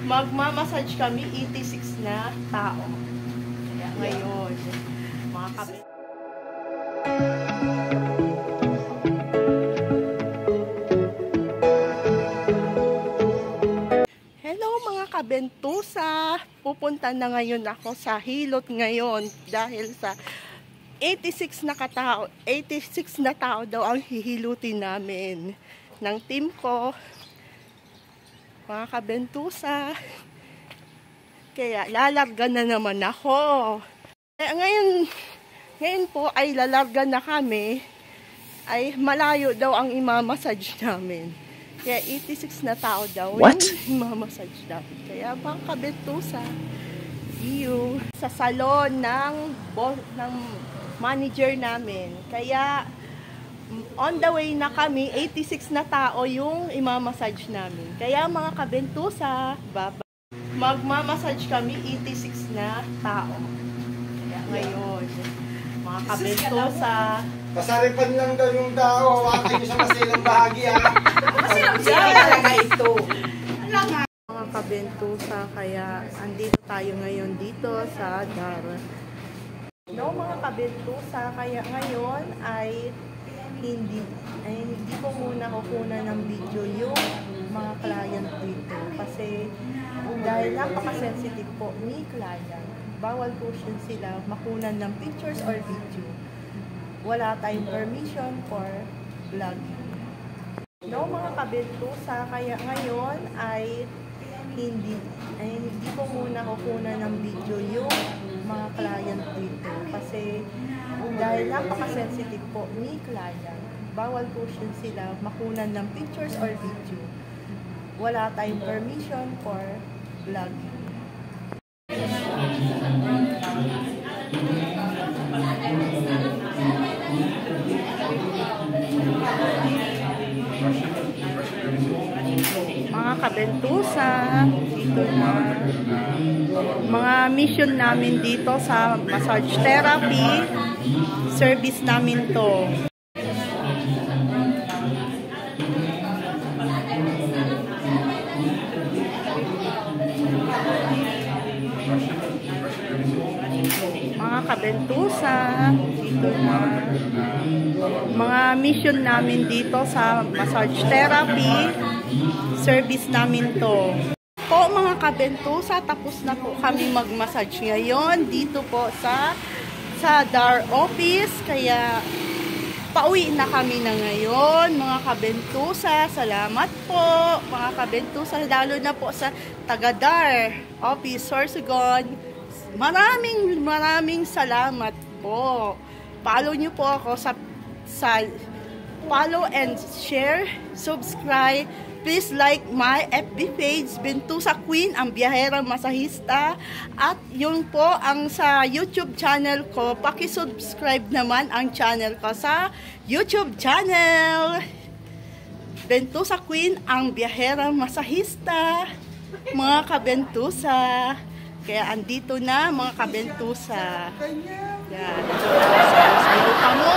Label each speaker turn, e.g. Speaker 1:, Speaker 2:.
Speaker 1: Magmamassage kami, 86 na tao. Kaya ngayon, mga kabit. Hello mga kabentusa! Pupunta na ngayon ako sa Hilot ngayon dahil sa 86 na tao daw ang hihilutin namin ng team ko. Mga kabentusa, kaya lalarga na naman ako. Kaya ngayon po ay lalarga na kami, ay malayo daw ang imamassage namin. Kaya 86 na tao daw yung imamassage namin. Kaya mga kabentusa, see you sa salon ng manager namin. Kaya on the way na kami, 86 na tao yung imamassage namin. Kaya mga kabentusa, magmamassage kami, 86 na tao. Kaya ngayon, mga kabentusa,
Speaker 2: pasaripan lang daw yung tao, hawakan nyo sa masilang bahagi ha.
Speaker 3: Masilang talaga ito.
Speaker 1: Mga kabentusa, kaya andito tayo ngayon dito sa Dar. No, mga kabentusa, kaya ngayon ay hindi ko muna kukunan ng video yung mga client dito kasi dahil napaka-sensitive po ni client, bawal po sila makunan ng pictures or video. Wala tayong permission for vlogging. No, mga kabentusa, kaya ngayon ay hindi ko muna kukunan ng video yung mga client dito kasi dahil napaka-sensitive po ni client, bawal po sila makunan ng pictures or video. Wala tayong permission for vlogging. Mga kabentusa, dito na mga mission namin dito sa massage therapy service namin to. Mga kabentusa, dito na mga mission namin dito sa massage therapy service namin to. Po mga kabentusa, tapos na po kami mag-massage ngayon dito po sa Dar office, kaya pauwi na kami na ngayon mga kabentusa. Salamat po mga kabentusa, lalo na po sa taga Dar office, Sorsogon. Maraming salamat po. Follow nyo po ako sa follow and share, subscribe. Please like my FB page, Bentusa Queen, ang biyaherang masahista. At yun po ang sa YouTube channel ko. Paki-subscribe naman ang channel ko sa YouTube channel. Bentusa Queen, ang biyaherang masahista. Mga kabentusa. Kaya andito na mga kabentusa. Yan. Sayo pa mo.